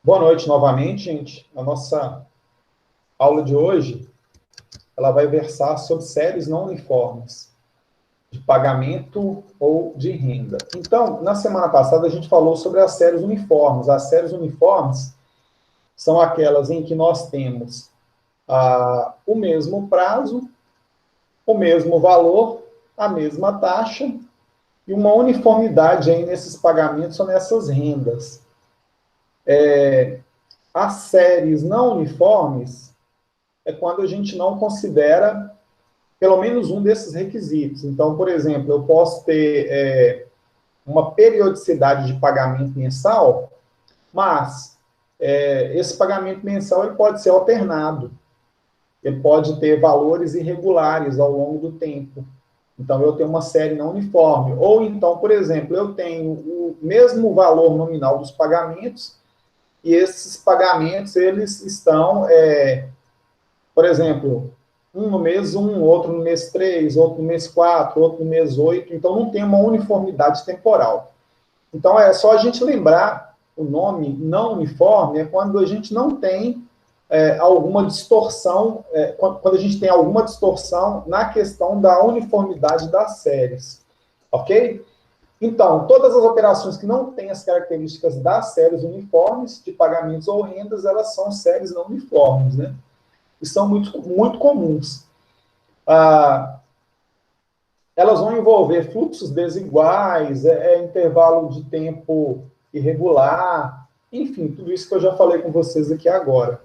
Boa noite novamente, gente. A nossa aula de hoje, ela vai versar sobre séries não uniformes, de pagamento ou de renda. Então, na semana passada, a gente falou sobre as séries uniformes. As séries uniformes são aquelas em que nós temos o mesmo prazo, o mesmo valor, a mesma taxa e uma uniformidade aí nesses pagamentos ou nessas rendas. As séries não uniformes é quando a gente não considera pelo menos um desses requisitos. Então, por exemplo, eu posso ter uma periodicidade de pagamento mensal, mas esse pagamento mensal ele pode ser alternado. Ele pode ter valores irregulares ao longo do tempo. Então, eu tenho uma série não uniforme. Ou então, por exemplo, eu tenho o mesmo valor nominal dos pagamentos e esses pagamentos, eles estão, por exemplo, um no mês 1, outro no mês 3, outro no mês 4, outro no mês 8. Então, não tem uma uniformidade temporal. Então, é só a gente lembrar o nome não uniforme, é quando a gente não tem alguma distorção, quando a gente tem alguma distorção na questão da uniformidade das séries, ok? Então, todas as operações que não têm as características das séries uniformes, de pagamentos ou rendas, elas são séries não uniformes, né? E são muito, muito comuns. Elas vão envolver fluxos desiguais, intervalo de tempo irregular, enfim, tudo isso que eu já falei com vocês aqui agora.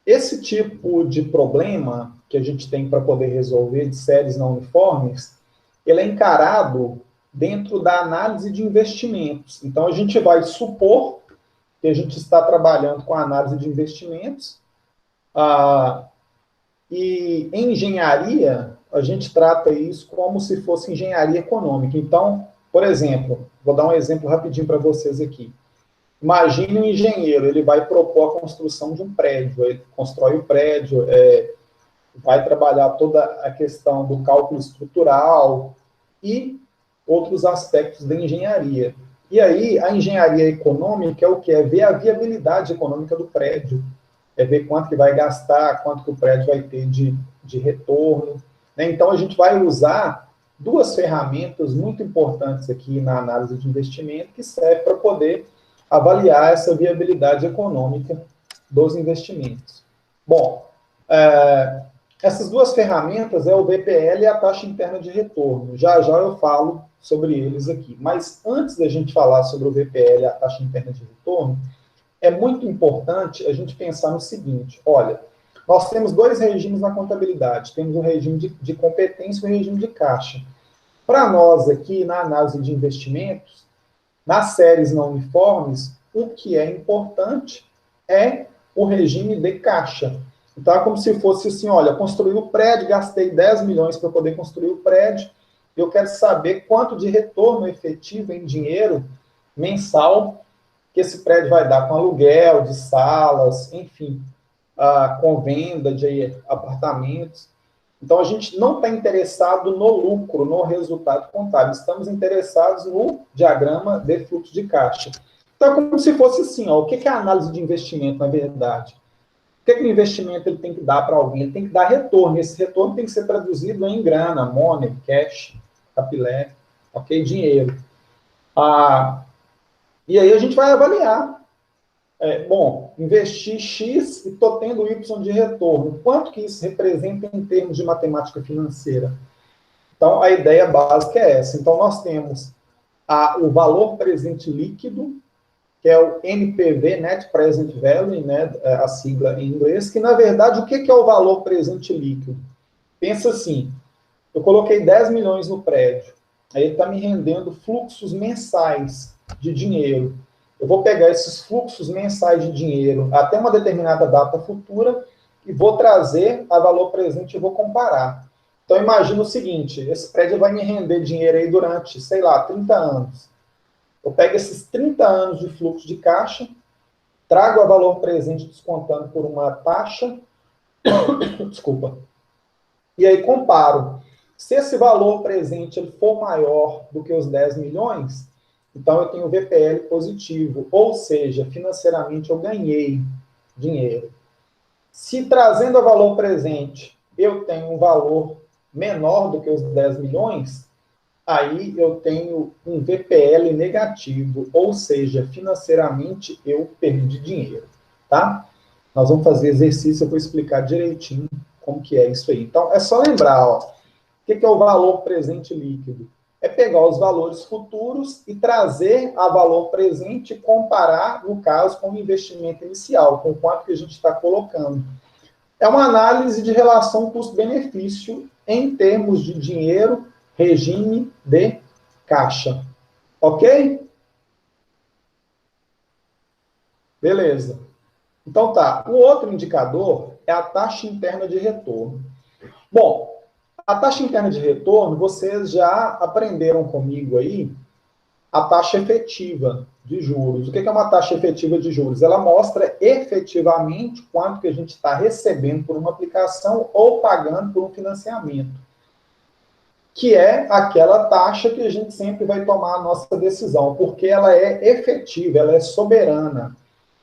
Esse tipo de problema que a gente tem para poder resolver de séries não uniformes, ele é encarado dentro da análise de investimentos. Então, a gente vai supor que a gente está trabalhando com a análise de investimentos, e em engenharia, a gente trata isso como se fosse engenharia econômica. Então, por exemplo, vou dar um exemplo rapidinho para vocês aqui. Imagine um engenheiro, ele vai propor a construção de um prédio, ele constrói o prédio, vai trabalhar toda a questão do cálculo estrutural e outros aspectos da engenharia. E aí, a engenharia econômica é o que? É ver a viabilidade econômica do prédio, é ver quanto que vai gastar, quanto que o prédio vai ter de retorno. Né? Então, a gente vai usar duas ferramentas muito importantes aqui na análise de investimento que servem para poder avaliar essa viabilidade econômica dos investimentos. Bom, essas duas ferramentas é o VPL e a taxa interna de retorno. Já já eu falo sobre eles aqui. Mas antes da gente falar sobre o VPL e a taxa interna de retorno, é muito importante a gente pensar no seguinte, olha, nós temos dois regimes na contabilidade, temos o regime de competência e o regime de caixa. Para nós aqui, na análise de investimentos, nas séries não uniformes, o que é importante é o regime de caixa. Então, é como se fosse assim, olha, construí o prédio, gastei 10 milhões para poder construir o prédio, eu quero saber quanto de retorno efetivo em dinheiro mensal que esse prédio vai dar com aluguel de salas, enfim, com venda de apartamentos. Então, a gente não está interessado no lucro, no resultado contábil. Estamos interessados no diagrama de fluxo de caixa. Então, é como se fosse assim, ó, o que é a análise de investimento, na verdade? O que o investimento ele tem que dar para alguém? Ele tem que dar retorno. Esse retorno tem que ser traduzido em grana, money, cash, capilé, ok? Dinheiro. E aí a gente vai avaliar. Bom, investi X e estou tendo Y de retorno. Quanto que isso representa em termos de matemática financeira? Então, a ideia básica é essa. Então, nós temos o valor presente líquido, que é o NPV, Net Present Value, né, a sigla em inglês, que, na verdade, o que é o valor presente líquido? Pensa assim, eu coloquei 10 milhões no prédio, aí ele está me rendendo fluxos mensais de dinheiro. Eu vou pegar esses fluxos mensais de dinheiro até uma determinada data futura e vou trazer a valor presente e vou comparar. Então, imagina o seguinte, esse prédio vai me render dinheiro aí durante, sei lá, 30 anos. Eu pego esses 30 anos de fluxo de caixa, trago a valor presente descontando por uma taxa, desculpa, e aí comparo. Se esse valor presente ele for maior do que os 10 milhões, Então, eu tenho VPL positivo, ou seja, financeiramente eu ganhei dinheiro. Se trazendo a valor presente, eu tenho um valor menor do que os 10 milhões, aí eu tenho um VPL negativo, ou seja, financeiramente eu perdi dinheiro, tá? Nós vamos fazer exercício, eu vou explicar direitinho como que é isso aí. Então, é só lembrar, ó, o que é o valor presente líquido? É pegar os valores futuros e trazer a valor presente e comparar, no caso, com o investimento inicial, com quanto que a gente está colocando. É uma análise de relação custo-benefício em termos de dinheiro, regime de caixa. Ok? Beleza. Então tá. O outro indicador é a taxa interna de retorno. Bom, a taxa interna de retorno, vocês já aprenderam comigo aí a taxa efetiva de juros. O que é uma taxa efetiva de juros? Ela mostra efetivamente quanto que a gente está recebendo por uma aplicação ou pagando por um financiamento, que é aquela taxa que a gente sempre vai tomar a nossa decisão, porque ela é efetiva, ela é soberana,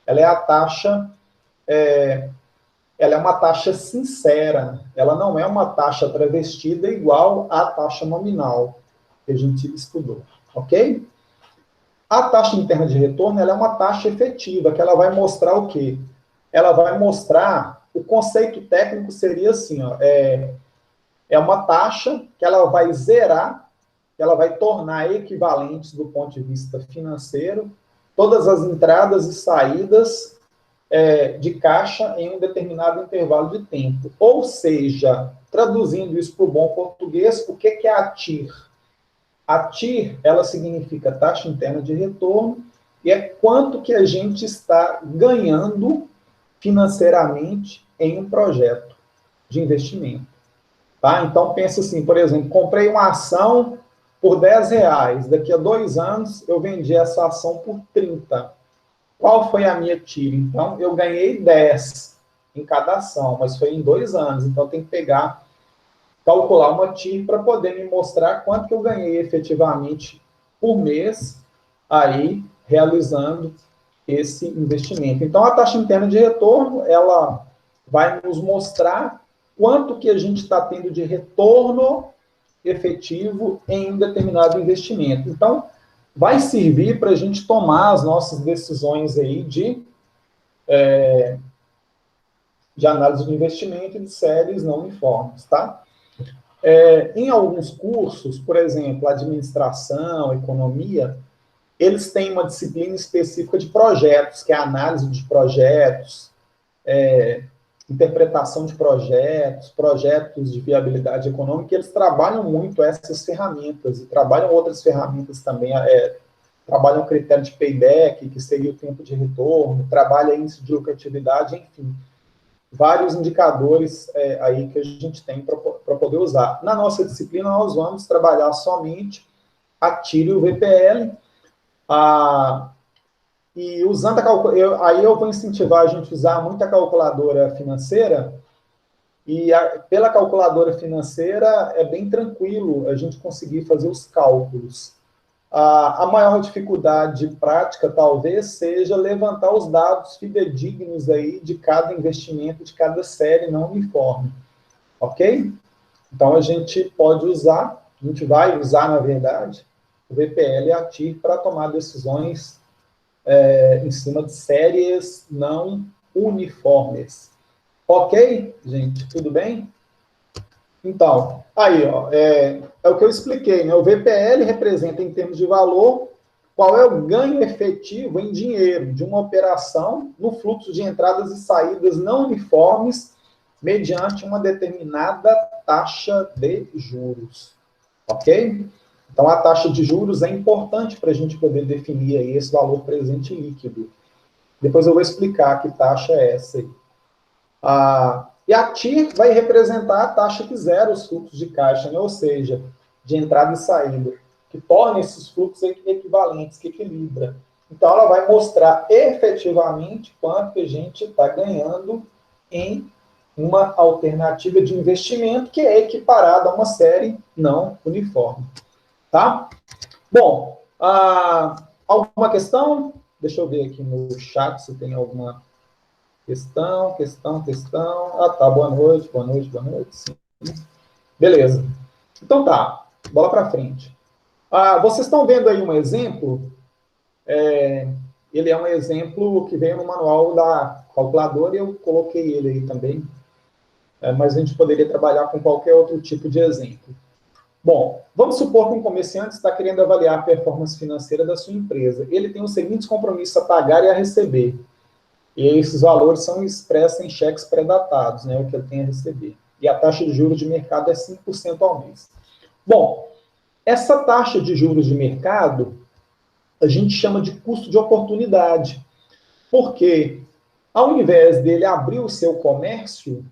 ela é a taxa, ela é uma taxa sincera, ela não é uma taxa travestida igual à taxa nominal que a gente estudou, ok? A taxa interna de retorno, ela é uma taxa efetiva, que ela vai mostrar o quê? Ela vai mostrar, o conceito técnico seria assim, ó, é uma taxa que ela vai zerar, que ela vai tornar equivalentes do ponto de vista financeiro todas as entradas e saídas de caixa em um determinado intervalo de tempo. Ou seja, traduzindo isso para o bom português, o que é a TIR? A TIR, ela significa taxa interna de retorno, e é quanto que a gente está ganhando financeiramente em um projeto de investimento. Tá? Então, pensa assim, por exemplo, comprei uma ação por R$ 10, daqui a 2 anos eu vendi essa ação por 30. Qual foi a minha TIR? Então, eu ganhei 10 em cada ação, mas foi em 2 anos, então tem que calcular uma TIR para poder me mostrar quanto que eu ganhei efetivamente por mês aí realizando esse investimento. Então, a taxa interna de retorno, ela vai nos mostrar quanto que a gente está tendo de retorno efetivo em um determinado investimento. Então, vai servir para a gente tomar as nossas decisões aí de análise de investimento e de séries não uniformes, tá? Em alguns cursos, por exemplo, administração, economia, eles têm uma disciplina específica de projetos, que é a análise de projetos, interpretação de projetos, projetos de viabilidade econômica, eles trabalham muito essas ferramentas, e trabalham outras ferramentas também, trabalham o critério de payback, que seria o tempo de retorno, trabalha índice de lucratividade, enfim, vários indicadores aí que a gente tem para poder usar. Na nossa disciplina, nós vamos trabalhar somente a TIR e o VPL, e usando aí eu vou incentivar a gente a usar muito a calculadora financeira, e pela calculadora financeira é bem tranquilo a gente conseguir fazer os cálculos. A maior dificuldade prática, talvez, seja levantar os dados fidedignos aí de cada investimento, de cada série não uniforme. Ok? Então, a gente vai usar, na verdade, o VPL e a TIR para tomar decisões em cima de séries não uniformes. Ok, gente? Tudo bem? Então, aí, ó, é o que eu expliquei, né? O VPL representa, em termos de valor, qual é o ganho efetivo em dinheiro de uma operação no fluxo de entradas e saídas não uniformes mediante uma determinada taxa de juros. Ok? Então, a taxa de juros é importante para a gente poder definir aí esse valor presente líquido. Depois eu vou explicar que taxa é essa aí. E a TIR vai representar a taxa que zera os fluxos de caixa, né? Ou seja, de entrada e saída, que torna esses fluxos equivalentes, que equilibra. Então, ela vai mostrar efetivamente quanto que a gente está ganhando em uma alternativa de investimento que é equiparada a uma série não uniforme. Tá? Bom, Alguma questão? Deixa eu ver aqui no chat se tem alguma questão. Ah, tá, boa noite. Sim. Beleza. Então tá, bola para frente. Vocês estão vendo aí um exemplo? Ele é um exemplo que veio no manual da calculadora e eu coloquei ele aí também. Mas a gente poderia trabalhar com qualquer outro tipo de exemplo. Bom, vamos supor que um comerciante está querendo avaliar a performance financeira da sua empresa. Ele tem os seguintes compromissos a pagar e a receber. E esses valores são expressos em cheques pré-datados, né, o que ele tem a receber. E a taxa de juros de mercado é 5% ao mês. Bom, essa taxa de juros de mercado, a gente chama de custo de oportunidade. Porque, ao invés dele abrir o seu comércio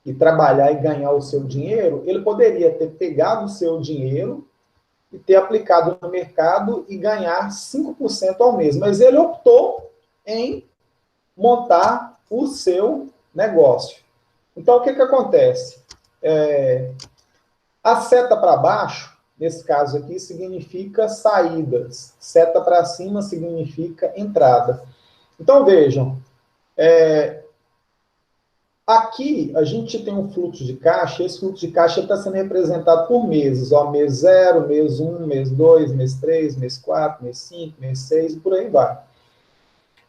e trabalhar e ganhar o seu dinheiro, ele poderia ter pegado o seu dinheiro e ter aplicado no mercado e ganhar 5% ao mês. Mas ele optou em montar o seu negócio. Então, o que acontece? A seta para baixo, nesse caso aqui, significa saídas. Seta para cima significa entrada. Então, vejam, aqui a gente tem um fluxo de caixa, esse fluxo de caixa está sendo representado por meses, mês 0, mês 1, mês 2, mês 3, mês 4, mês 5, mês 6 e por aí vai.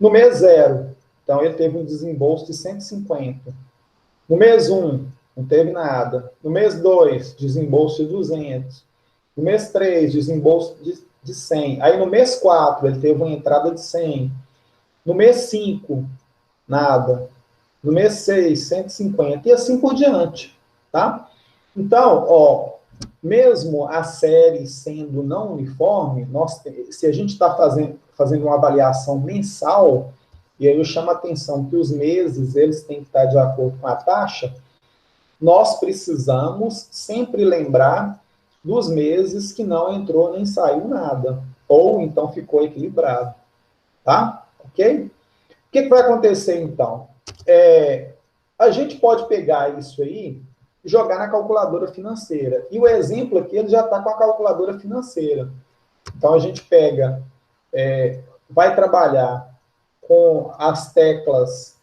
No mês 0, então ele teve um desembolso de 150. No mês 1, não teve nada. No mês 2, desembolso de 200. No mês 3, desembolso de 100. Aí no mês 4, ele teve uma entrada de 100. No mês 5, nada. No mês 6, 150. E assim por diante. Tá? Então, mesmo a série sendo não uniforme, se a gente está fazendo uma avaliação mensal, e aí eu chamo a atenção que os meses eles têm que estar de acordo com a taxa, nós precisamos sempre lembrar dos meses que não entrou nem saiu nada, ou então ficou equilibrado, tá? Ok? O que vai acontecer então? A gente pode pegar isso aí e jogar na calculadora financeira. E o exemplo aqui, ele já está com a calculadora financeira. Então, a gente pega, vai trabalhar com as teclas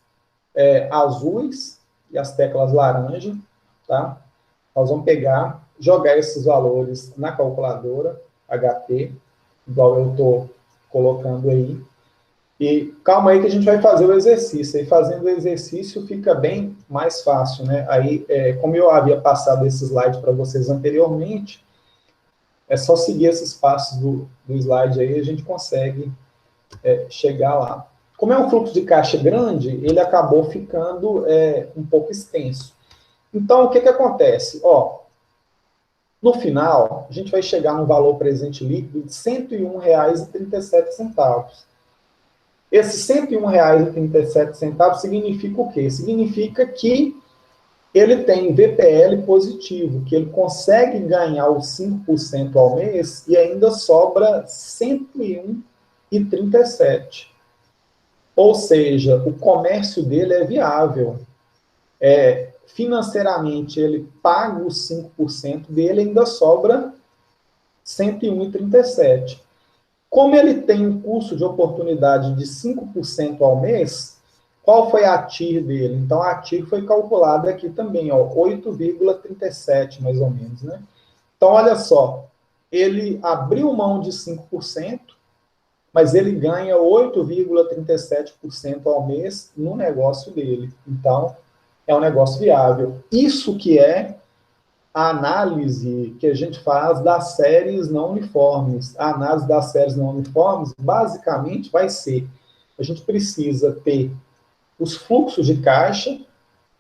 azuis e as teclas laranja, tá? Nós vamos pegar, jogar esses valores na calculadora HP, igual eu estou colocando aí. E calma aí que a gente vai fazer o exercício. E fazendo o exercício fica bem mais fácil, né? Aí, como eu havia passado esse slide para vocês anteriormente, é só seguir esses passos do slide aí, a gente consegue chegar lá. Como é um fluxo de caixa grande, ele acabou ficando um pouco extenso. Então, o que acontece? No final, a gente vai chegar no valor presente líquido de R$ 101,37. Esse R$ 101,37 significa o quê? Significa que ele tem VPL positivo, que ele consegue ganhar os 5% ao mês e ainda sobra R$ 101,37. Ou seja, o comércio dele é viável. Financeiramente, ele paga os 5% dele e ainda sobra R$ 101,37. Como ele tem um custo de oportunidade de 5% ao mês, qual foi a TIR dele? Então, a TIR foi calculada aqui também, 8,37 mais ou menos, né? Então, olha só, ele abriu mão de 5%, mas ele ganha 8,37% ao mês no negócio dele. Então, é um negócio viável. Isso que é a análise que a gente faz das séries não uniformes. A análise das séries não uniformes, basicamente, vai ser, a gente precisa ter os fluxos de caixa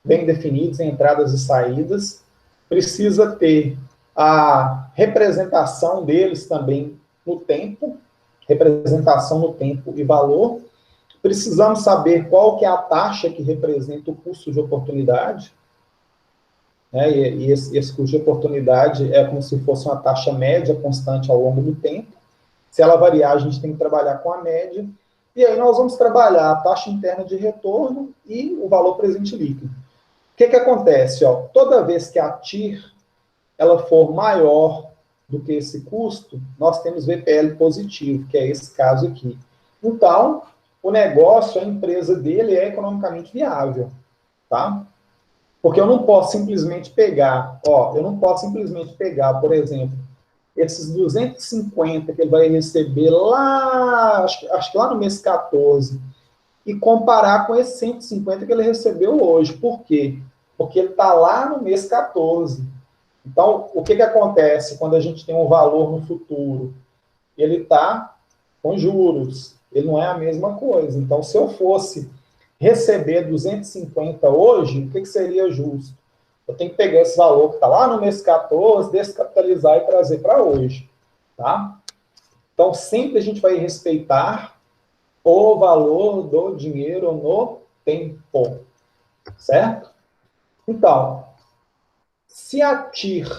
bem definidos, entradas e saídas, precisa ter a representação deles também no tempo, representação no tempo e valor. Precisamos saber qual que é a taxa que representa o custo de oportunidade, né? E esse custo de oportunidade é como se fosse uma taxa média constante ao longo do tempo. Se ela variar, a gente tem que trabalhar com a média. E aí nós vamos trabalhar a taxa interna de retorno e o valor presente líquido. O que acontece? Toda vez que a TIR ela for maior do que esse custo, nós temos VPL positivo, que é esse caso aqui. Então, o negócio, a empresa dele é economicamente viável, tá? Porque eu não posso simplesmente pegar, por exemplo, esses 250 que ele vai receber lá, acho que lá no mês 14, e comparar com esses 150 que ele recebeu hoje. Por quê? Porque ele está lá no mês 14. Então, o que acontece quando a gente tem um valor no futuro? Ele está com juros, ele não é a mesma coisa. Então, se eu fosse receber 250 hoje, o que seria justo? Eu tenho que pegar esse valor que está lá no mês 14, descapitalizar e trazer para hoje, tá? Então, sempre a gente vai respeitar o valor do dinheiro no tempo, certo? Então, se a TIR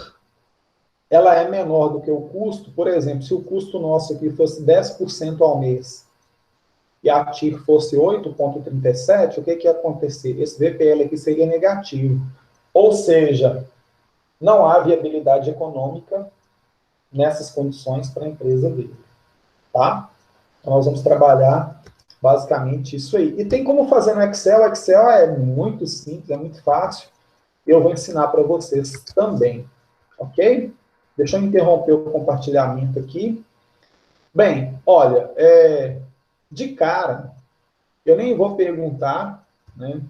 ela é menor do que o custo, por exemplo, se o custo nosso aqui fosse 10% ao mês e a TIR fosse 8,37, o que ia acontecer? Esse VPL aqui seria negativo. Ou seja, não há viabilidade econômica nessas condições para a empresa dele. Tá? Então, nós vamos trabalhar basicamente isso aí. E tem como fazer no Excel. O Excel é muito simples, é muito fácil. Eu vou ensinar para vocês também. Ok? Deixa eu interromper o compartilhamento aqui. Bem, olha, de cara, eu nem vou perguntar, né?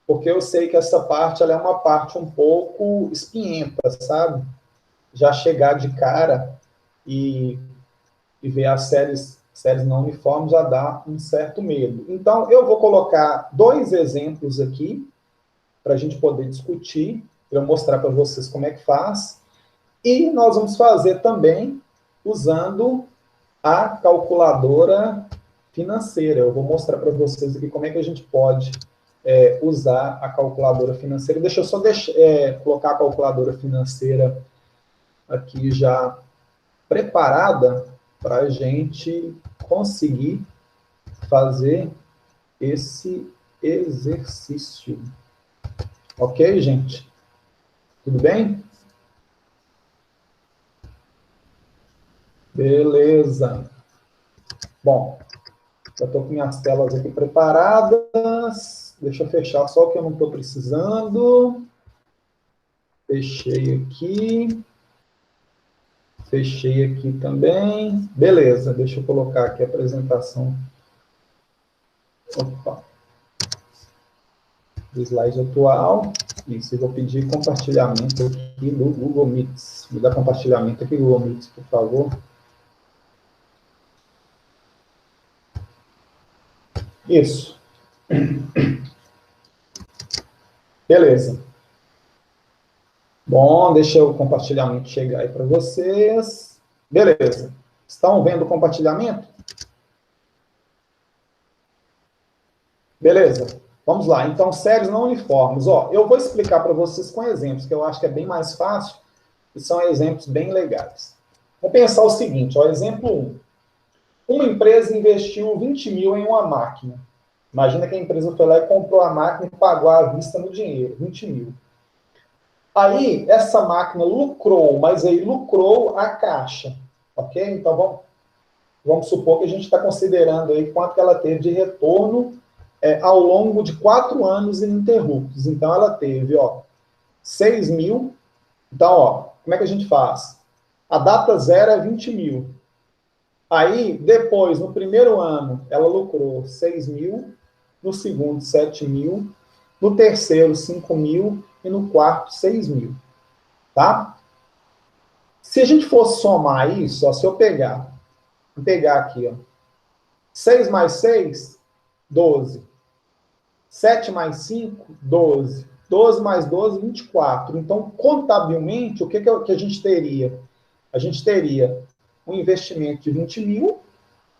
Porque eu sei que essa parte ela é uma parte um pouco espinhenta, sabe? Já chegar de cara e ver as séries não uniformes já dá um certo medo. Então, eu vou colocar 2 exemplos aqui para a gente poder discutir, para eu mostrar para vocês como é que faz. E nós vamos fazer também usando a calculadora financeira. Eu vou mostrar para vocês aqui como é que a gente pode usar a calculadora financeira. Deixa eu só colocar a calculadora financeira aqui já preparada para a gente conseguir fazer esse exercício. Ok, gente? Tudo bem? Beleza. Bom, já estou com minhas telas aqui preparadas. Deixa eu fechar só o que eu não estou precisando. Fechei aqui. Fechei aqui também. Beleza, deixa eu colocar aqui a apresentação. Opa. Do slide atual. Isso, eu vou pedir compartilhamento aqui do Google Meets. Me dá compartilhamento aqui, Google Meets, por favor. Isso. Beleza. Bom, deixa o compartilhamento chegar aí para vocês. Beleza. Estão vendo o compartilhamento? Beleza. Vamos lá. Então, séries não uniformes. Ó, eu vou explicar para vocês com exemplos, que eu acho que é bem mais fácil, e são exemplos bem legais. Vou pensar o seguinte, ó, exemplo 1. Uma empresa investiu 20 mil em uma máquina. Imagina que a empresa foi lá e comprou a máquina e pagou à vista no dinheiro, 20 mil. Aí, essa máquina lucrou, mas aí lucrou a caixa, ok? Então, vamos supor que a gente está considerando aí quanto que ela teve de retorno ao longo de 4 anos ininterruptos. Então, ela teve, ó, 6 mil. Então, ó, como é que a gente faz? A data zero é 20 mil. Aí, depois, no primeiro ano, ela lucrou 6 mil, no segundo, 7 mil, no terceiro, 5 mil, e no quarto, 6 mil. Tá? Se a gente fosse somar isso, ó, se eu pegar, vou pegar aqui, ó, 6 mais 6, 12. 7 mais 5, 12. 12 mais 12, 24. Então, contabilmente, o que a gente teria? A gente teria um investimento de 20 mil,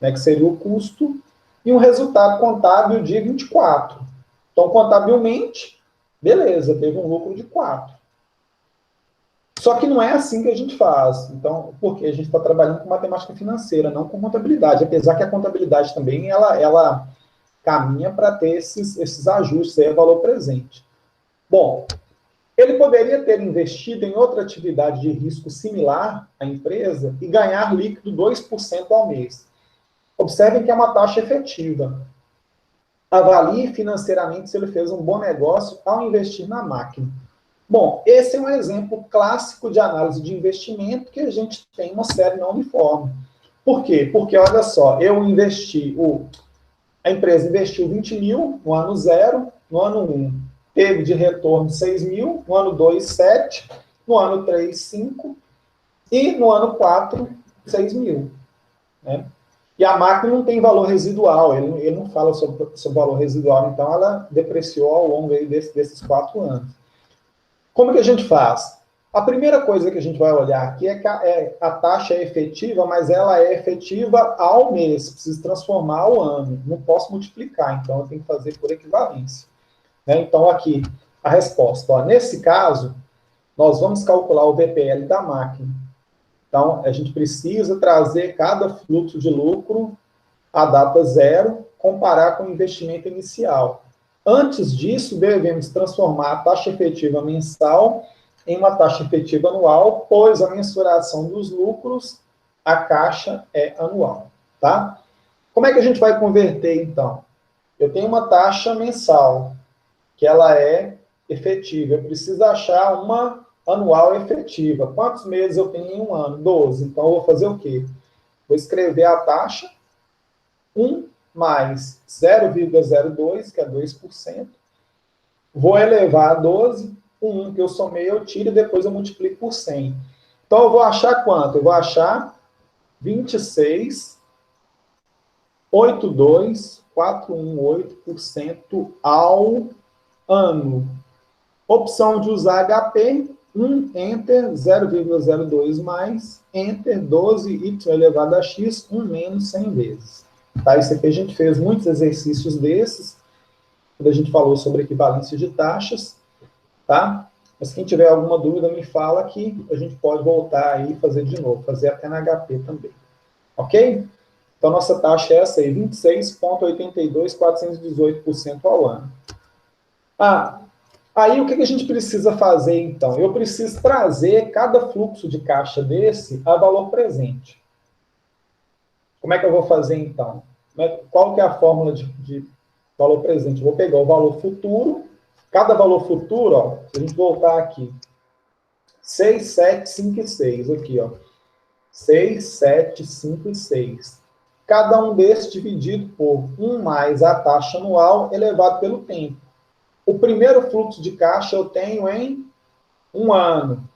né, que seria o custo, e um resultado contábil de 24. Então, contabilmente, beleza, teve um lucro de 4. Só que não é assim que a gente faz. Então, porque a gente está trabalhando com matemática financeira, não com contabilidade. Apesar que a contabilidade também, ela caminha para ter esses ajustes aí, valor presente. Bom, Ele poderia ter investido em outra atividade de risco similar à empresa e ganhar líquido 2% ao mês. Observem que é uma taxa efetiva. Avalie financeiramente se ele fez um bom negócio ao investir na máquina. Bom, esse é um exemplo clássico de análise de investimento que a gente tem uma série não uniforme. Por quê? Porque, olha só, a empresa investiu 20 mil no ano 0, no ano 1 teve de retorno 6 mil, no ano 2, 7, no ano 3, 5, e no ano 4, 6 mil. Né? E a máquina não tem valor residual, ele não fala sobre valor residual, então ela depreciou ao longo aí desses 4 anos. Como que a gente faz? A primeira coisa que a gente vai olhar aqui é que a taxa é efetiva, mas ela é efetiva ao mês, precisa transformar ao ano, não posso multiplicar, então eu tenho que fazer por equivalência. Né? Então, aqui, a resposta. Ó, nesse caso, nós vamos calcular o VPL da máquina. Então, a gente precisa trazer cada fluxo de lucro à data 0, comparar com o investimento inicial. Antes disso, devemos transformar a taxa efetiva mensal em uma taxa efetiva anual, pois a mensuração dos lucros, a caixa é anual. Tá? Como é que a gente vai converter, então? Eu tenho uma taxa mensal, que ela é efetiva. Eu preciso achar uma anual efetiva. Quantos meses eu tenho em um ano? 12. Então, eu vou fazer o quê? Vou escrever a taxa 1 mais 0,02, que é 2%. Vou elevar a 12. O 1 que eu somei, eu tiro e depois eu multiplico por 100. Então, eu vou achar quanto? Eu vou achar 26,82418% ao ano. Opção de usar HP, 1, Enter, 0,02 mais, Enter, 12y elevado a x, 1 menos 100 vezes. Tá? Isso aqui a gente fez muitos exercícios desses, quando a gente falou sobre equivalência de taxas, tá? Mas quem tiver alguma dúvida, me fala que a gente pode voltar aí e fazer de novo, fazer até na HP também. Ok? Então, nossa taxa é essa aí, 26,82418% ao ano. Aí, o que a gente precisa fazer, então? Eu preciso trazer cada fluxo de caixa desse a valor presente. Como é que eu vou fazer, então? Qual que é a fórmula de valor presente? Eu vou pegar o valor futuro, cada valor futuro, ó, se a gente voltar aqui, 6, 7, 5 e 6, aqui, ó. 6, 7, 5 e 6. Cada um desses dividido por 1 mais a taxa anual elevado pelo tempo. O primeiro fluxo de caixa eu tenho em 1 ano.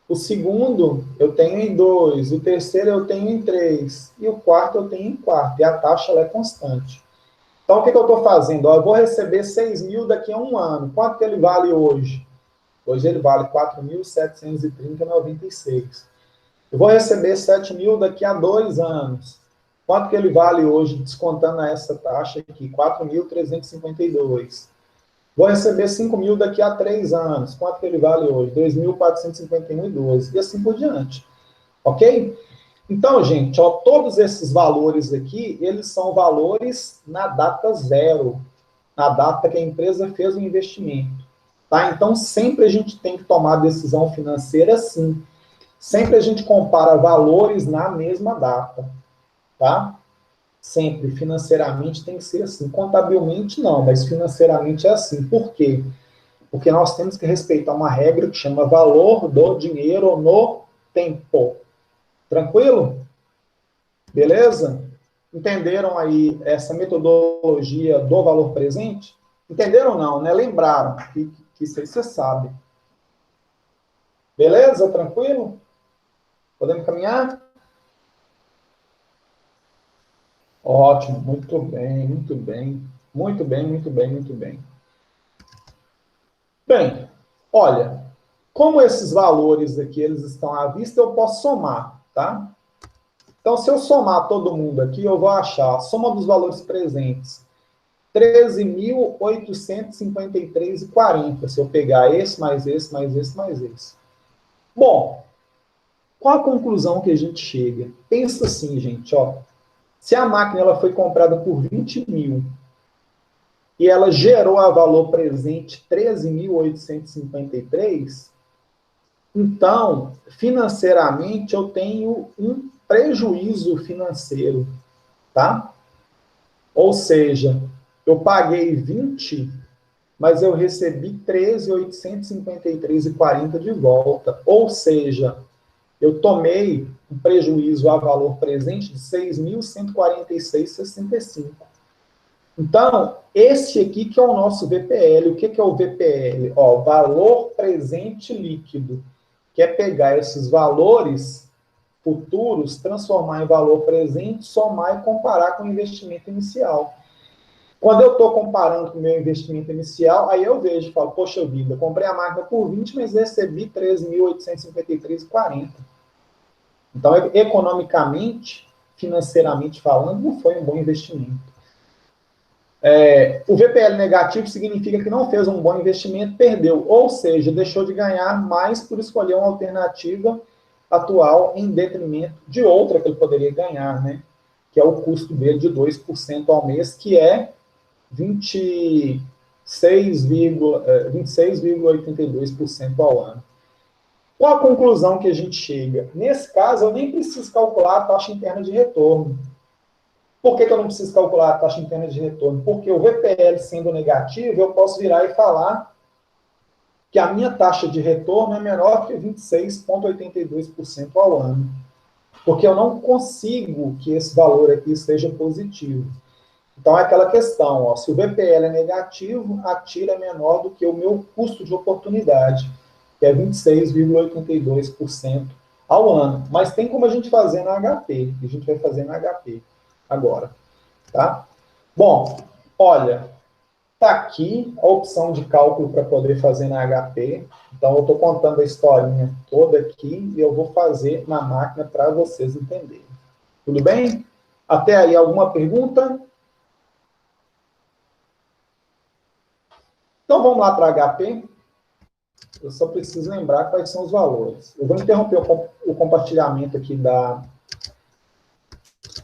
O segundo eu tenho em 2. O terceiro eu tenho em 3. E o quarto eu tenho em 4. E a taxa ela é constante. Então, o que eu estou fazendo? Ó, eu vou receber 6 mil daqui a 1 ano. Quanto que ele vale hoje? Hoje ele vale 4.730,96. Eu vou receber 7 mil daqui a 2 anos. Quanto que ele vale hoje, descontando essa taxa aqui? 4.352. Vou receber 5 mil daqui a 3 anos. Quanto que ele vale hoje? 2.451,12. E assim por diante. Ok? Então, gente, ó, todos esses valores aqui, eles são valores na data 0. Na data que a empresa fez o investimento. Tá? Então, sempre a gente tem que tomar decisão financeira assim. Sempre a gente compara valores na mesma data. Tá? Sempre, financeiramente tem que ser assim. Contabilmente não, mas financeiramente é assim. Por quê? Porque nós temos que respeitar uma regra que chama valor do dinheiro no tempo. Tranquilo? Beleza? Entenderam aí essa metodologia do valor presente? Entenderam ou não, né? Lembraram que isso aí você sabe. Beleza? Tranquilo? Podemos caminhar? Ótimo, muito bem, muito bem. Muito bem, muito bem, muito bem. Bem, olha, como esses valores aqui, eles estão à vista, eu posso somar, tá? Então, se eu somar todo mundo aqui, eu vou achar a soma dos valores presentes, 13.853,40, se eu pegar esse, mais esse, mais esse, mais esse. Bom, qual a conclusão que a gente chega? Pensa assim, gente, ó. Se a máquina ela foi comprada por 20 mil, e ela gerou a valor presente 13.853, então, financeiramente, eu tenho um prejuízo financeiro, tá? Ou seja, eu paguei 20, mas eu recebi 13.853,40 de volta. Ou seja, eu tomei um prejuízo a valor presente de 6.146,65. Então, esse aqui que é o nosso VPL. O que é o VPL? Ó, valor presente líquido. Que é pegar esses valores futuros, transformar em valor presente, somar e comparar com o investimento inicial. Quando eu estou comparando com o meu investimento inicial, aí eu vejo e falo, poxa vida, comprei a máquina por 20, mas recebi 13.853,40. Então, economicamente, financeiramente falando, não foi um bom investimento. O VPL negativo significa que não fez um bom investimento, perdeu, ou seja, deixou de ganhar mais por escolher uma alternativa atual em detrimento de outra que ele poderia ganhar, né? Que é o custo dele de 2% ao mês, que é 26,82% ao ano. Qual a conclusão que a gente chega? Nesse caso, eu nem preciso calcular a taxa interna de retorno. Por que eu não preciso calcular a taxa interna de retorno? Porque o VPL sendo negativo, eu posso virar e falar que a minha taxa de retorno é menor que 26,82% ao ano. Porque eu não consigo que esse valor aqui seja positivo. Então, é aquela questão, ó, se o VPL é negativo, a TIR é menor do que o meu custo de oportunidade, que é 26,82% ao ano. Mas tem como a gente fazer na HP, a gente vai fazer na HP agora, tá? Bom, olha, tá aqui a opção de cálculo para poder fazer na HP. Então, eu estou contando a historinha toda aqui e eu vou fazer na máquina para vocês entenderem. Tudo bem? Até aí, alguma pergunta? Então, vamos lá para HP. Eu só preciso lembrar quais são os valores. Eu vou interromper o compartilhamento aqui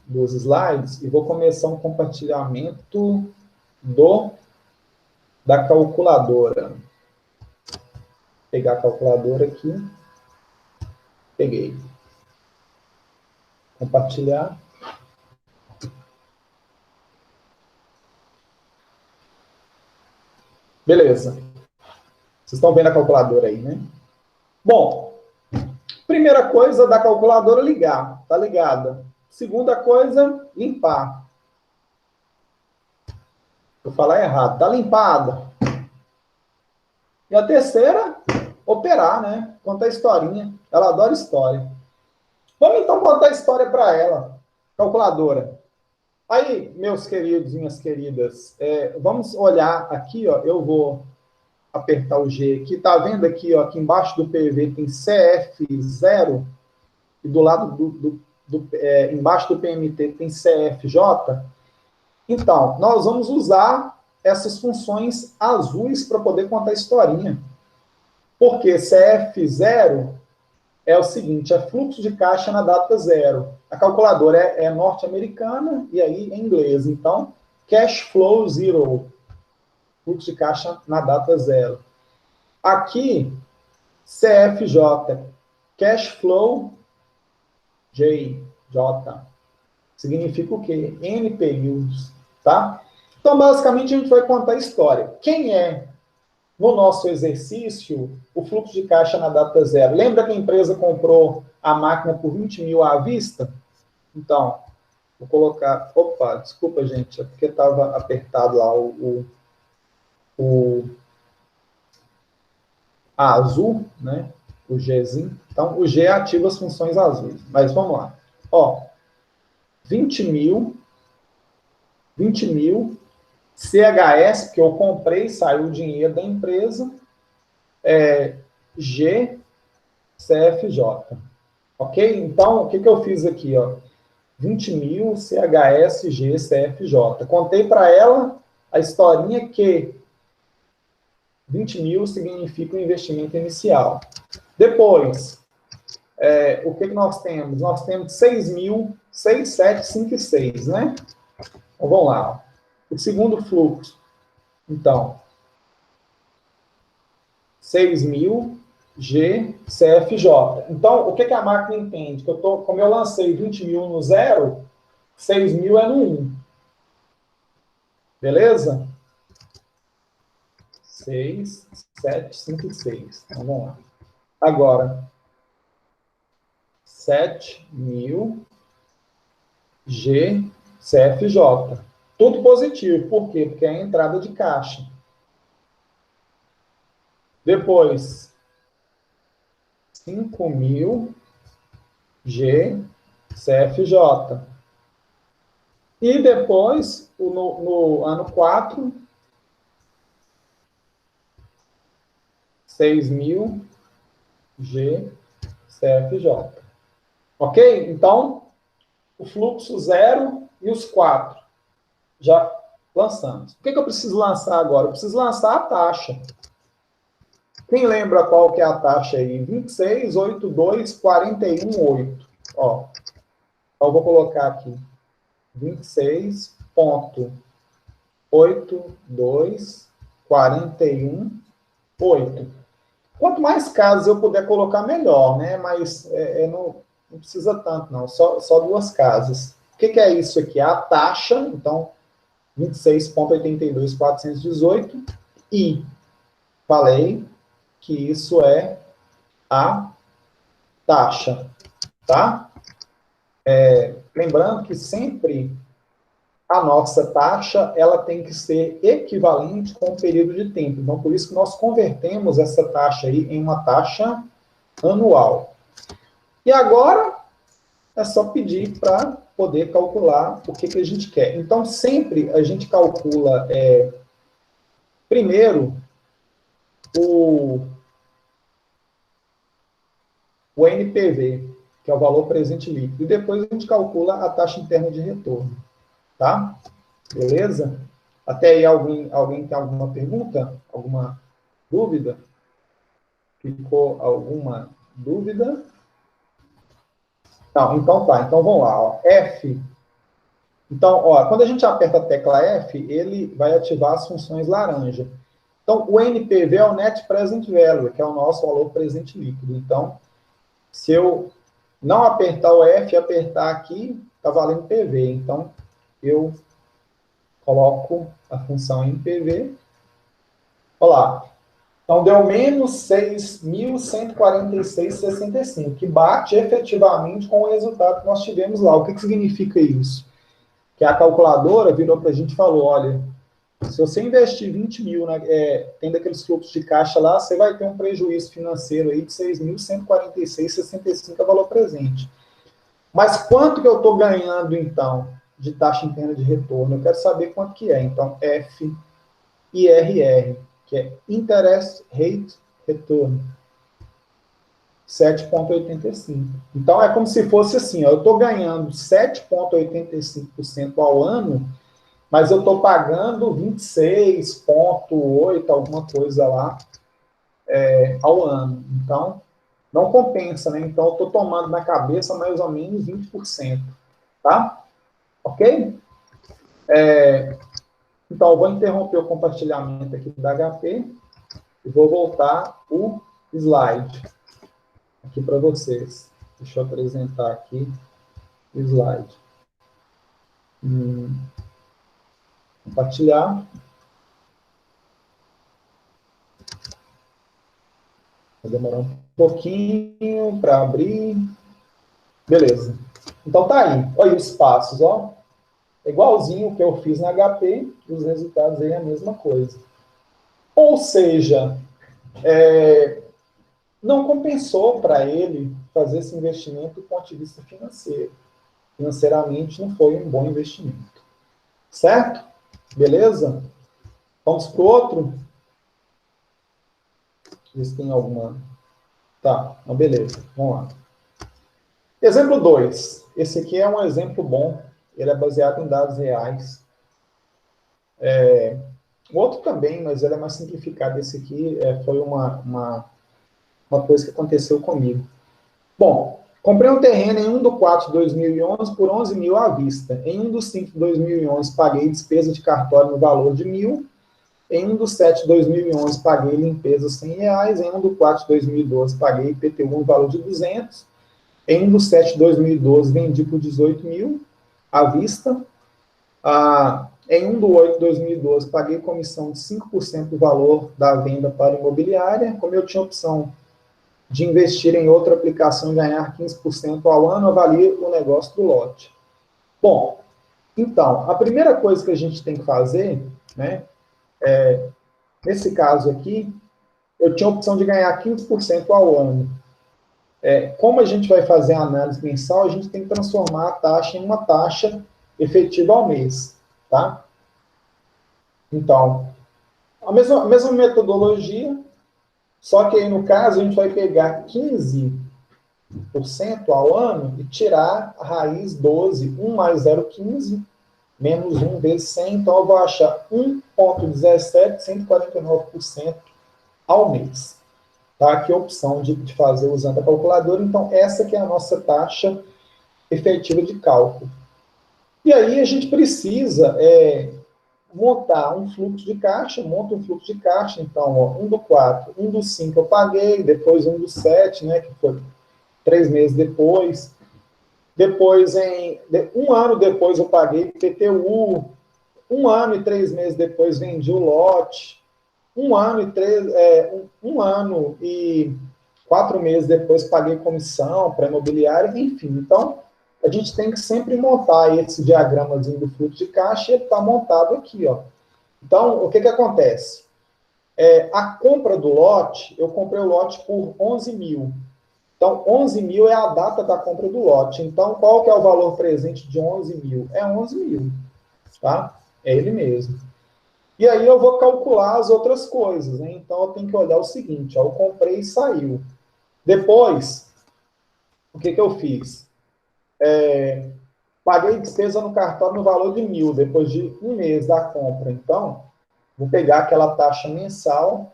dos slides e vou começar um compartilhamento da calculadora. Vou pegar a calculadora aqui. Peguei. Compartilhar. Beleza. Vocês estão vendo a calculadora aí, né? Bom, primeira coisa da calculadora, ligar. Tá ligada. Segunda coisa, limpar. Vou falar errado. Tá limpada. E a terceira, operar, né? Contar historinha. Ela adora história. Vamos então contar a história para ela. Calculadora. Aí, meus queridos, minhas queridas, vamos olhar aqui, ó. Eu vou apertar o G aqui. Tá vendo aqui, ó? Aqui embaixo do PV tem CF0 e do lado embaixo do PMT tem CFJ. Então, nós vamos usar essas funções azuis para poder contar a historinha. Porque CF0 é o seguinte, é fluxo de caixa na data zero. A calculadora é norte-americana e aí é inglesa. Então, cash flow zero, fluxo de caixa na data zero. Aqui, CFJ, cash flow J, significa o quê? N períodos, tá? Então, basicamente, a gente vai contar a história. Quem é, no nosso exercício, o fluxo de caixa na data zero? Lembra que a empresa comprou a máquina por 20 mil à vista? Então, vou colocar... Opa, desculpa, gente, é porque estava apertado lá a azul, né? O Gzinho. Então, o G ativa as funções azuis. Mas vamos lá. Ó, 20 mil, CHS, que eu comprei, saiu o dinheiro da empresa, G, CFJ. Ok? Então, o que eu fiz aqui? Ó? 20 mil, CHS, G, CFJ. Contei para ela a historinha que 20 mil significa o investimento inicial. Depois, o que nós temos? Nós temos 6 mil, 6, 7, 5 e 6, né? Então, vamos lá. O segundo fluxo. Então, 6.000 G CFJ. Então, o que a máquina entende? Que como eu lancei 20.000 no 0, 6.000 é no 1. Beleza? 6, 7, 5 e 6. Então, vamos lá. Agora, 7.000 G CFJ. Tudo positivo. Por quê? Porque é a entrada de caixa. Depois, 5.000 G CFJ. E depois, no ano 4, 6.000 G CFJ. Ok? Então, o fluxo 0 e os 4 já lançamos. O que eu preciso lançar agora? Eu preciso lançar a taxa. Quem lembra qual que é a taxa aí? 26.82.41.8. Ó, então eu vou colocar aqui 26.82.41.8. Quanto mais casas eu puder colocar, melhor, né? Mas não precisa tanto, não. Só 2 casas. O que é isso aqui? A taxa, então, 26.82.418. E falei que isso é a taxa, tá? Lembrando que sempre a nossa taxa ela tem que ser equivalente com o período de tempo. Então, por isso que nós convertemos essa taxa aí em uma taxa anual. E agora é só pedir para poder calcular o que a gente quer. Então, sempre a gente calcula primeiro o NPV, que é o valor presente líquido, e depois a gente calcula a taxa interna de retorno. Tá? Beleza? Até aí alguém tem alguma pergunta? Alguma dúvida? Ficou alguma dúvida? Não, então tá. Então vamos lá. Ó. F. Então, ó, quando a gente aperta a tecla F, ele vai ativar as funções laranja. Então, o NPV é o Net Present Value, que é o nosso valor presente líquido. Então, se eu não apertar o F e apertar aqui, está valendo PV. Então, eu coloco a função NPV. Olha lá. Então, deu menos 6.146,65, que bate efetivamente com o resultado que nós tivemos lá. O que significa isso? Que a calculadora virou para a gente e falou, olha, se você investir 20.000, tendo aqueles fluxos de caixa lá, você vai ter um prejuízo financeiro aí de 6.146,65 a valor presente. Mas quanto que eu estou ganhando, então, de taxa interna de retorno? Eu quero saber quanto que é. Então, FIRR, que é Interest Rate Return, 7,85. Então, é como se fosse assim, ó, eu estou ganhando 7,85% ao ano, mas eu estou pagando 26,8%, alguma coisa lá, ao ano. Então, não compensa, né? Então, eu estou tomando na cabeça mais ou menos 20%. Tá? Ok? Então, eu vou interromper o compartilhamento aqui da HP e vou voltar o slide aqui para vocês. Deixa eu apresentar aqui o slide. Compartilhar. Vai demorar um pouquinho para abrir. Beleza. Então tá aí. Olha aí os passos, ó. É igualzinho o que eu fiz na HP, os resultados aí é a mesma coisa. Ou seja, não compensou para ele fazer esse investimento do ponto de vista financeiro. Financeiramente não foi um bom investimento. Certo? Beleza? Vamos para o outro? Ver se tem alguma... Tá, então beleza. Vamos lá. Exemplo 2. Esse aqui é um exemplo bom. Ele é baseado em dados reais. O outro também, mas ele é mais simplificado. Esse aqui foi uma coisa que aconteceu comigo. Bom, comprei um terreno em 1/4 de 2011 por 11.000 à vista. Em 1/5 de 2011, paguei despesa de cartório no valor de 1.000. Em 1 do 7 de 2011, paguei limpeza R$ 100. Em 1 do 4 de 2012, paguei IPTU no valor de 200. Em 1 do 7 de 2012, vendi por 18 mil à vista. Em 1 do 8 de 2012, paguei comissão de 5% do valor da venda para imobiliária. Como eu tinha opção de investir em outra aplicação e ganhar 15% ao ano, avalio o negócio do lote. Bom, então, a primeira coisa que a gente tem que fazer, né, nesse caso aqui, eu tinha a opção de ganhar 15% ao ano. Como a gente vai fazer a análise mensal, a gente tem que transformar a taxa em uma taxa efetiva ao mês, tá? Então, a mesma metodologia, só que aí no caso a gente vai pegar 15% ao ano e tirar a raiz 12, 1 mais 0,15, menos 1 vezes 100, então eu vou achar 1,1749% ao mês. Tá? Aqui a opção de fazer usando a calculadora, então essa que é a nossa taxa efetiva de cálculo. E aí a gente precisa montar um fluxo de caixa, monta um fluxo de caixa, então, ó, 1 do 4, 1 do 5 eu paguei, depois 1 do 7, né, que foi 3 meses depois, depois, um ano depois eu paguei IPTU, 1 ano e 3 meses depois vendi o lote, 1 ano e 4 meses depois paguei comissão para imobiliária, enfim. Então, a gente tem que sempre montar esse diagramazinho do fluxo de caixa e ele está montado aqui, ó. Então, o que acontece? A compra do lote, eu comprei o lote por 11 mil. Então, 11 mil é a data da compra do lote. Então, qual que é o valor presente de 11 mil? É 11 mil, tá? É ele mesmo. E aí eu vou calcular as outras coisas, né? Então, eu tenho que olhar o seguinte, ó, eu comprei e saiu. Depois, o que eu fiz? Paguei despesa no cartório no valor de 1.000, depois de um mês da compra. Então, vou pegar aquela taxa mensal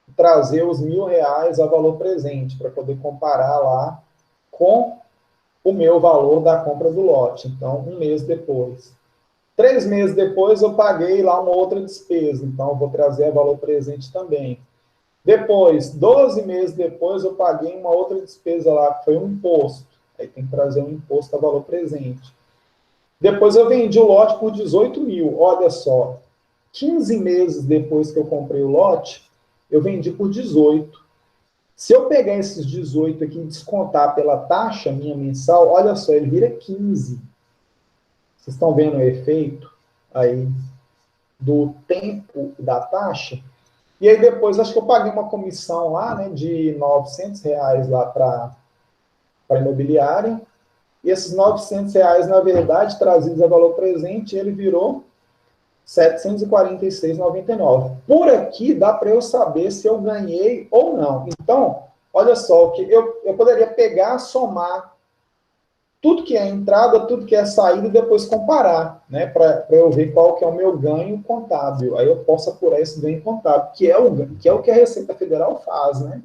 e trazer os R$ 1.000 a valor presente, para poder comparar lá com o meu valor da compra do lote. Então, um mês depois. 3 meses depois, eu paguei lá uma outra despesa. Então, eu vou trazer a valor presente também. Depois, 12 meses depois, eu paguei uma outra despesa lá, que foi um imposto. Aí tem que trazer um imposto a valor presente. Depois eu vendi o lote por 18 mil. Olha só, 15 meses depois que eu comprei o lote, eu vendi por 18. Se eu pegar esses 18 aqui e descontar pela taxa minha mensal, olha só, ele vira 15. Vocês estão vendo o efeito aí do tempo da taxa? E aí depois, acho que eu paguei uma comissão lá, né, de R$ 900 lá para a imobiliária. E esses R$ 900, na verdade, trazidos a valor presente, ele virou R$ 746,99. Por aqui dá para eu saber se eu ganhei ou não. Então, olha só, que eu poderia pegar, somar tudo que é entrada, tudo que é saída e depois comparar, né, para eu ver qual que é o meu ganho contábil. Aí eu posso apurar esse ganho contábil, que é o que a Receita Federal faz, né?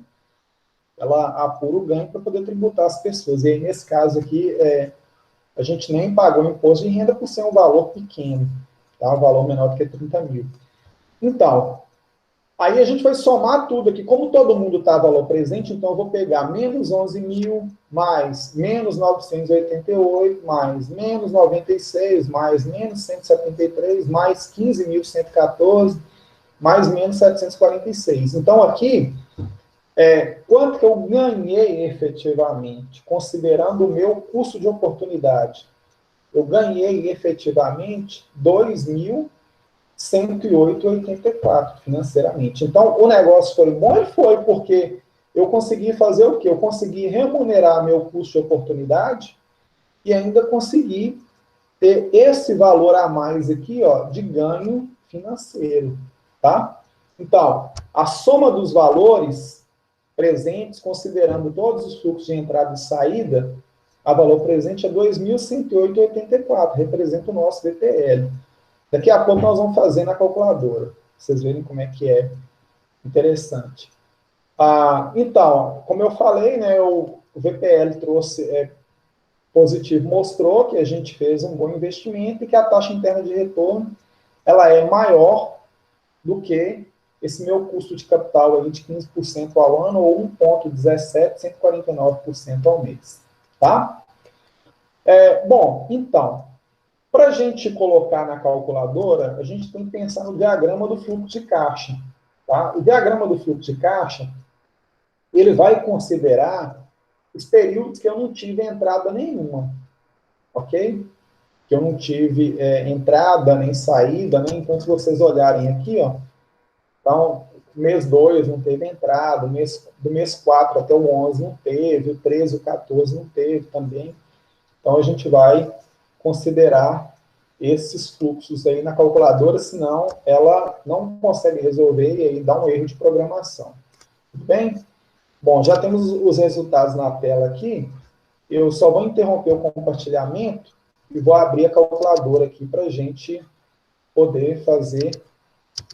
Ela apura o ganho para poder tributar as pessoas. E aí, nesse caso aqui, a gente nem pagou imposto de renda por ser um valor pequeno, tá? Um valor menor do que 30 mil. Então, aí a gente vai somar tudo aqui. Como todo mundo está valor presente, então eu vou pegar menos 11 mil, mais menos 988, mais menos 96, mais menos 173, mais 15.114, mais menos 746. Então, aqui, quanto que eu ganhei efetivamente, considerando o meu custo de oportunidade? Eu ganhei efetivamente 2.108,84 financeiramente. Então, o negócio foi bom e foi, porque eu consegui fazer o quê? Eu consegui remunerar meu custo de oportunidade e ainda consegui ter esse valor a mais aqui, ó, de ganho financeiro, tá? Então, a soma dos valores presentes, considerando todos os fluxos de entrada e saída, a valor presente é 2.108,84, representa o nosso VPL. Daqui a pouco nós vamos fazer na calculadora, pra vocês verem como é que é interessante. Então, como eu falei, né, o VPL trouxe positivo, mostrou que a gente fez um bom investimento e que a taxa interna de retorno ela é maior do que esse meu custo de capital aí de 15% ao ano ou 1,1749% ao mês, tá? Bom, então, para a gente colocar na calculadora, a gente tem que pensar no diagrama do fluxo de caixa, tá? O diagrama do fluxo de caixa, ele vai considerar os períodos que eu não tive entrada nenhuma, ok? Que eu não tive entrada nem saída, né? Então, se vocês olharem aqui, ó, então, mês 2 não teve entrada, do mês 4 até o 11 não teve, o 13, o 14 não teve também. Então, a gente vai considerar esses fluxos aí na calculadora, senão ela não consegue resolver e aí dá um erro de programação. Tudo bem? Bom, já temos os resultados na tela aqui. Eu só vou interromper o compartilhamento e vou abrir a calculadora aqui para a gente poder fazer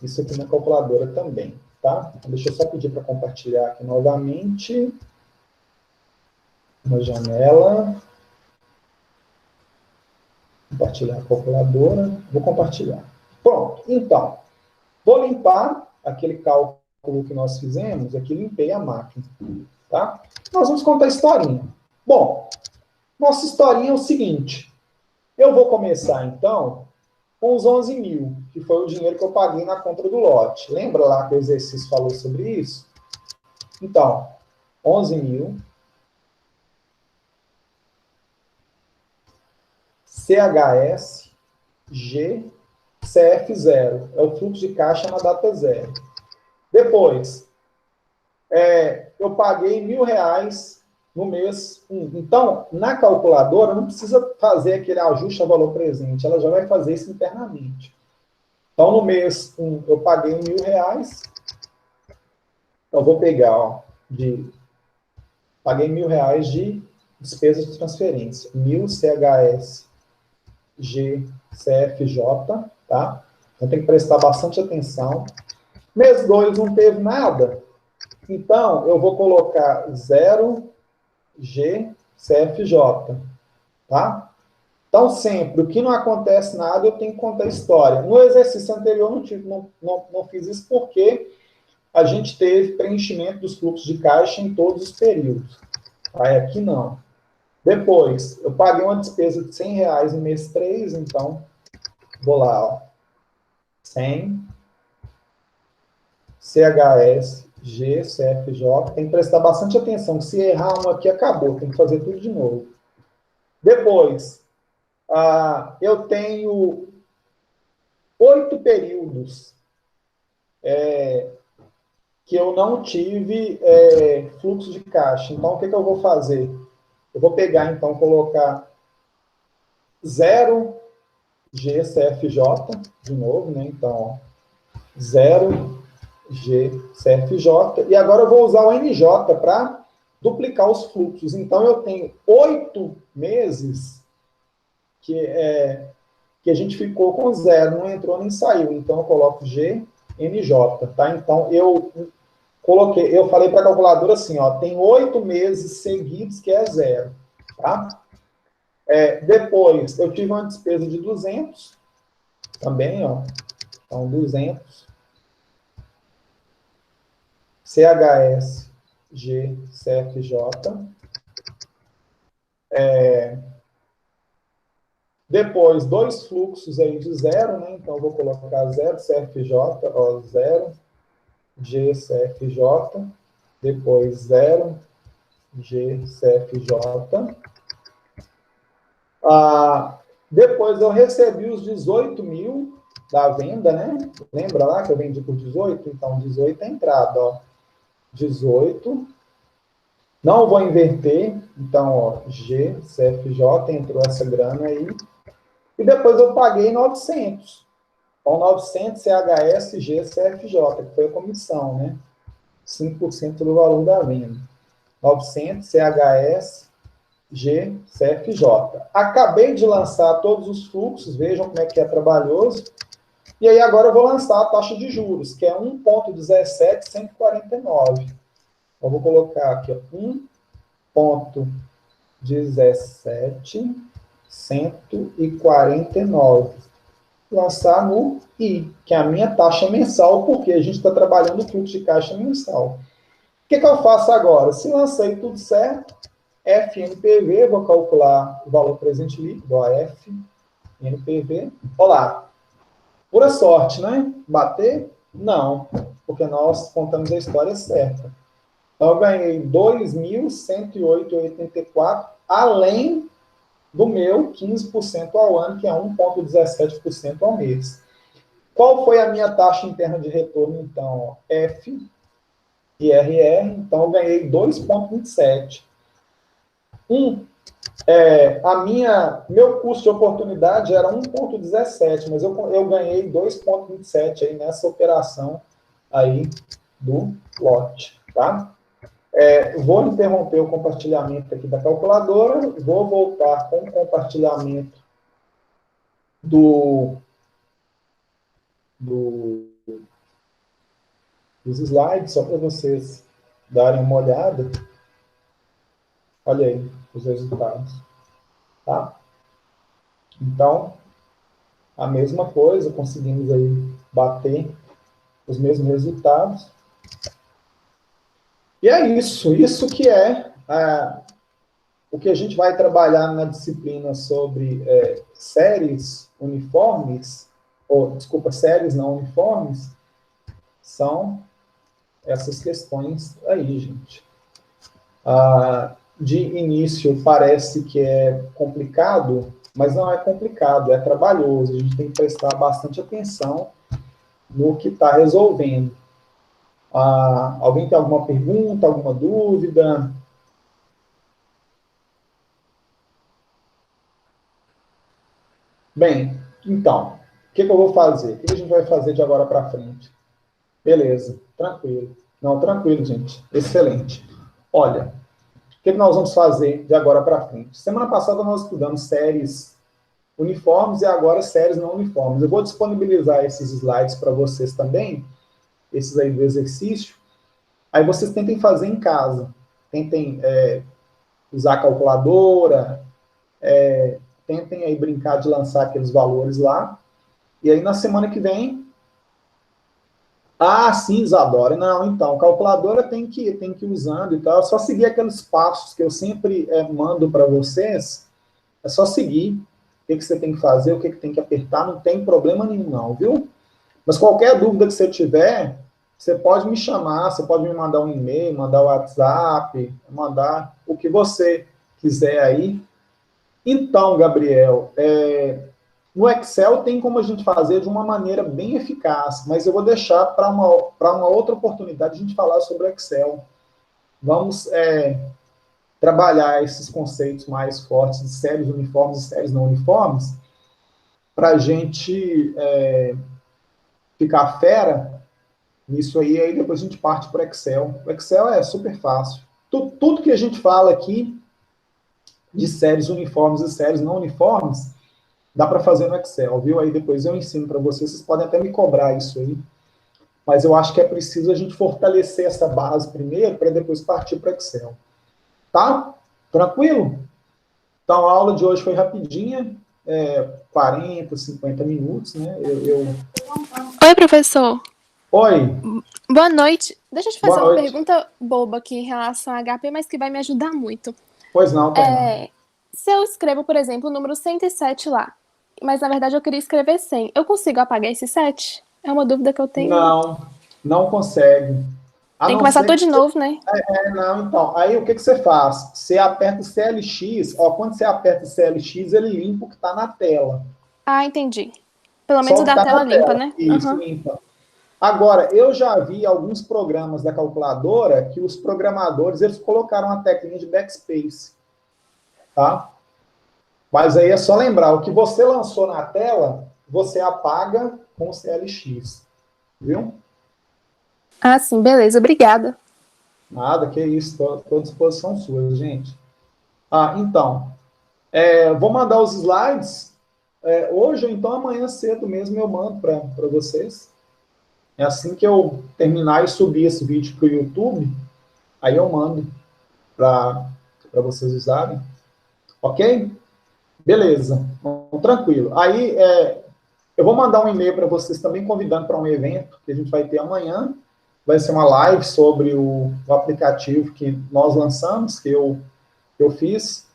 isso aqui na calculadora também, tá? Deixa eu só pedir para compartilhar aqui novamente. Uma janela. Compartilhar a calculadora. Vou compartilhar. Pronto. Então, vou limpar aquele cálculo que nós fizemos. Aqui limpei a máquina, tá? Nós vamos contar a historinha. Bom, nossa historinha é o seguinte. Eu vou começar, então, com os 11 mil, que foi o dinheiro que eu paguei na compra do lote. Lembra lá que o exercício falou sobre isso? Então, 11 mil, CHS, G, CF0. É o fluxo de caixa na data zero. Depois, eu paguei R$1.000 no mês 1. Então, na calculadora, não precisa fazer aquele ajuste a valor presente. Ela já vai fazer isso internamente. Então, no mês 1, eu paguei R$1.000. Então, vou pegar, ó, paguei R$1.000 de despesas de transferência. 1.000 CHS, G, CFJ, tá? Então, tem que prestar bastante atenção. Mês 2 não teve nada. Então, eu vou colocar 0 G, CFJ, tá? Então, sempre, o que não acontece nada, eu tenho que contar a história. No exercício anterior, não fiz isso porque a gente teve preenchimento dos fluxos de caixa em todos os períodos. Aí, aqui não. Depois, eu paguei uma despesa de R$100 no mês 3, então, vou lá, ó. 100, CHS, G, CFJ. Tem que prestar bastante atenção. Se errar um aqui, acabou. Tem que fazer tudo de novo. Depois, eu tenho 8 períodos que eu não tive fluxo de caixa. Então, o que eu vou fazer? Eu vou pegar, então, colocar 0 GCFJ, de novo, né? Então, ó, 0 GCFJ. E agora eu vou usar o NJ para duplicar os fluxos. Então, eu tenho 8 meses que a gente ficou com 0, não entrou nem saiu. Então, eu coloco GNJ, tá? Então, eu falei para a calculadora assim, ó, tem 8 meses seguidos que é 0, tá? Depois, eu tive uma despesa de 200, também, ó, então 200, CHS, G, CFJ. Depois, 2 fluxos aí de 0, né? Então, eu vou colocar 0 CFJ, ó, 0 G, CFJ. Depois, 0 G, CFJ. Depois, eu recebi os 18 mil da venda, né? Lembra lá que eu vendi por 18? Então, 18 é entrada, ó. 18. Não vou inverter. Então, ó, G, CFJ, entrou essa grana aí. E depois eu paguei 900. Então, 900 CHS, G, CFJ, que foi a comissão, né? 5% do valor da venda. 900 CHS, G, CFJ. Acabei de lançar todos os fluxos, vejam como é que é trabalhoso. E aí agora eu vou lançar a taxa de juros, que é 1,17149. Eu vou colocar aqui, ó, 1,17149. lançar no I, que é a minha taxa mensal, porque a gente está trabalhando o fluxo de caixa mensal. O que eu faço agora? Se lancei tudo certo, FNPV, vou calcular o valor presente líquido, OF, NPV. Olá, pura sorte, né? Bater? Não, porque nós contamos a história certa. Então, eu ganhei 2.108,84, além do meu 15% ao ano, que é 1,17% ao mês. Qual foi a minha taxa interna de retorno, então? F e RR, então eu ganhei 2,27. Meu custo de oportunidade era 1,17, mas eu ganhei 2,27 aí nessa operação aí do lote, tá? Vou interromper o compartilhamento aqui da calculadora, vou voltar com o compartilhamento dos slides, só para vocês darem uma olhada. Olha aí os resultados, tá? Então, a mesma coisa, conseguimos aí bater os mesmos resultados. E é isso que é o que a gente vai trabalhar na disciplina sobre séries uniformes, séries não uniformes, são essas questões aí, gente. De início parece que é complicado, mas não é complicado, é trabalhoso. A gente tem que prestar bastante atenção no que está resolvendo. Alguém tem alguma pergunta, alguma dúvida? Bem, então, o que eu vou fazer? O que a gente vai fazer de agora para frente? Beleza, tranquilo. Não, tranquilo, gente. Excelente. Olha, o que nós vamos fazer de agora para frente? Semana passada nós estudamos séries uniformes e agora séries não uniformes. Eu vou disponibilizar esses slides para vocês também, esses aí do exercício. Aí vocês tentem fazer em casa. Tentem usar a calculadora, tentem aí brincar de lançar aqueles valores lá. E aí na semana que vem... sim, Isadora. Não, então, calculadora tem que ir usando e tal. É só seguir aqueles passos que eu sempre mando para vocês. É só seguir o que você tem que fazer, o que tem que apertar. Não tem problema nenhum, não, viu? Mas qualquer dúvida que você tiver, você pode me chamar, você pode me mandar um e-mail, mandar um WhatsApp, mandar o que você quiser aí. Então, Gabriel, no Excel tem como a gente fazer de uma maneira bem eficaz, mas eu vou deixar para uma outra oportunidade a gente falar sobre o Excel. Vamos trabalhar esses conceitos mais fortes de séries uniformes e séries não uniformes para a gente ficar fera nisso aí depois a gente parte para o Excel. O Excel é super fácil. Tudo que a gente fala aqui de séries uniformes e séries não uniformes, dá para fazer no Excel, viu? Aí depois eu ensino para vocês podem até me cobrar isso aí. Mas eu acho que é preciso a gente fortalecer essa base primeiro, para depois partir para o Excel. Tá? Tranquilo? Então, a aula de hoje foi rapidinha, 40, 50 minutos, né? Oi, professor. Oi. Boa noite. Deixa eu te fazer Boa uma noite. pergunta boba aqui em relação a HP, mas que vai me ajudar muito. Pois não, Tainá. Se eu escrevo, por exemplo, o número 107 lá, mas na verdade eu queria escrever 100, eu consigo apagar esse 7? É uma dúvida que eu tenho. Não consegue. Tem que começar tudo de novo, né? Não, então. Aí o que você faz? Você aperta o CLX, quando você aperta o CLX, ele limpa o que está na tela. Ah, entendi. Pelo Só menos o que da está tela na limpa, tela. né? Isso, limpa. Agora, eu já vi alguns programas da calculadora que os programadores, eles colocaram a teclinha de backspace. Tá? Mas aí é só lembrar, o que você lançou na tela, você apaga com o CLX. Viu? Ah, sim, beleza, obrigada. Nada, que isso, estou à disposição sua, gente. Então, vou mandar os slides hoje ou então amanhã cedo mesmo eu mando para vocês. É assim que eu terminar e subir esse vídeo para o YouTube, aí eu mando para vocês usarem. Ok? Beleza, tranquilo. Aí, Eu vou mandar um e-mail para vocês também, convidando para um evento que a gente vai ter amanhã. Vai ser uma live sobre o aplicativo que nós lançamos, que eu fiz.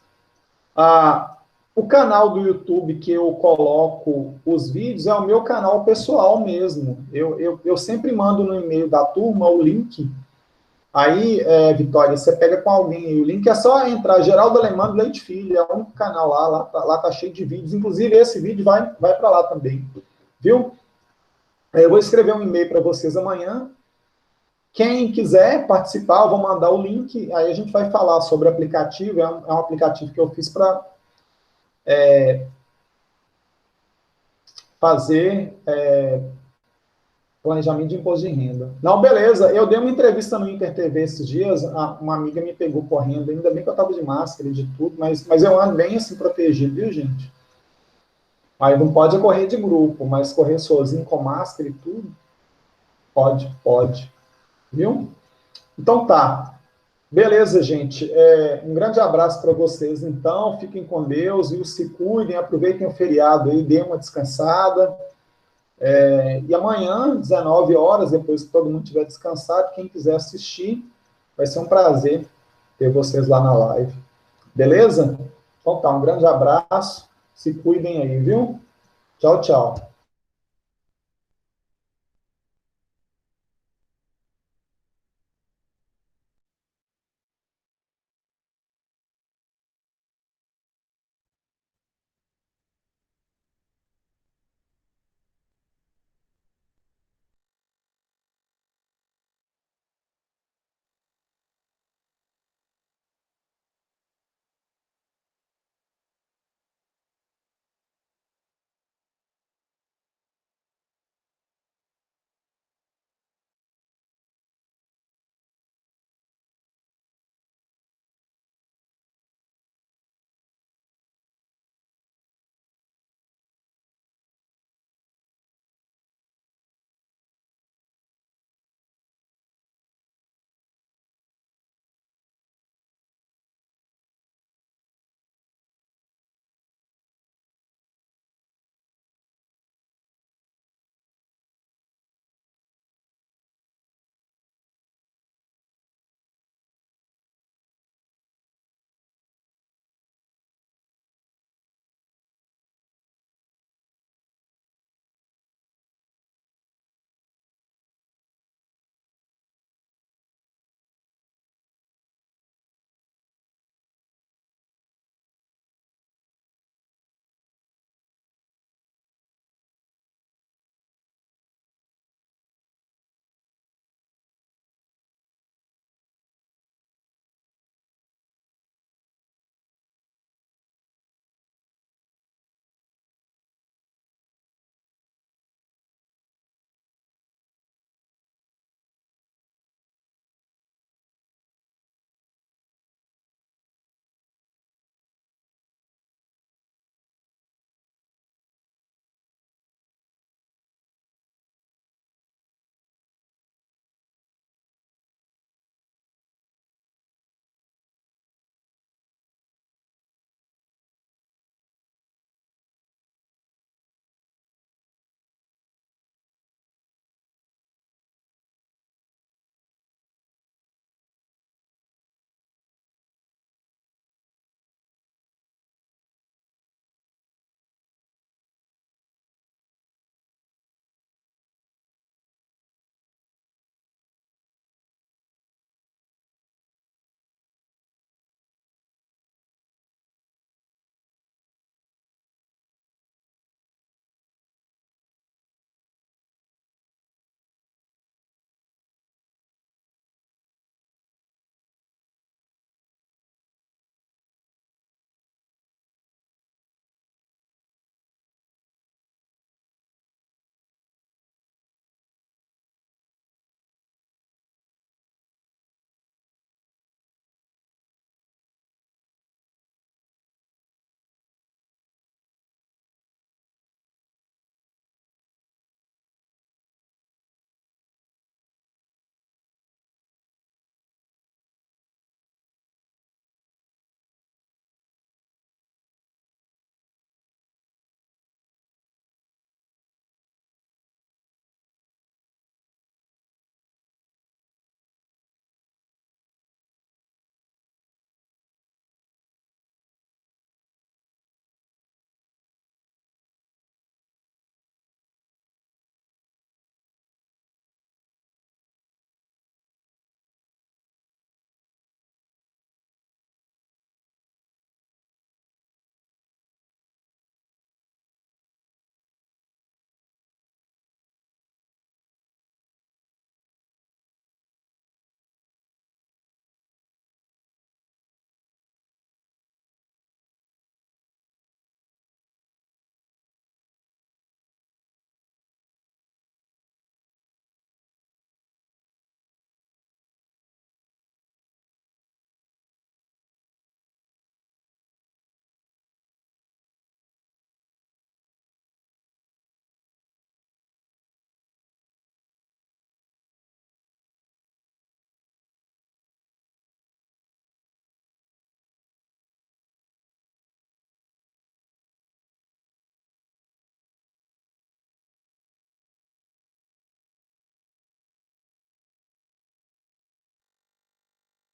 O canal do YouTube que eu coloco os vídeos é o meu canal pessoal mesmo. Eu sempre mando no e-mail da turma o link. Aí, Vitória, você pega com alguém. O link é só entrar, Geraldo Alemão Leite Filho, é o único canal lá tá cheio de vídeos. Inclusive, esse vídeo vai para lá também. Viu? Eu vou escrever um e-mail para vocês amanhã. Quem quiser participar, eu vou mandar o link. Aí a gente vai falar sobre o aplicativo. É um aplicativo que eu fiz para fazer planejamento de imposto de renda. Não, beleza. Eu dei uma entrevista no Inter TV esses dias. Uma amiga me pegou correndo. Ainda bem que eu estava de máscara e de tudo, mas eu ando bem assim protegido, viu, gente? Aí não pode correr de grupo, mas correr sozinho com máscara e tudo, pode. Viu? Então tá. Beleza, gente. Um grande abraço para vocês, então. Fiquem com Deus, viu? Se cuidem, aproveitem o feriado aí, deem uma descansada. E amanhã, 19 horas, depois que todo mundo tiver descansado, quem quiser assistir, vai ser um prazer ter vocês lá na live. Beleza? Então tá, um grande abraço. Se cuidem aí, viu? Tchau, tchau.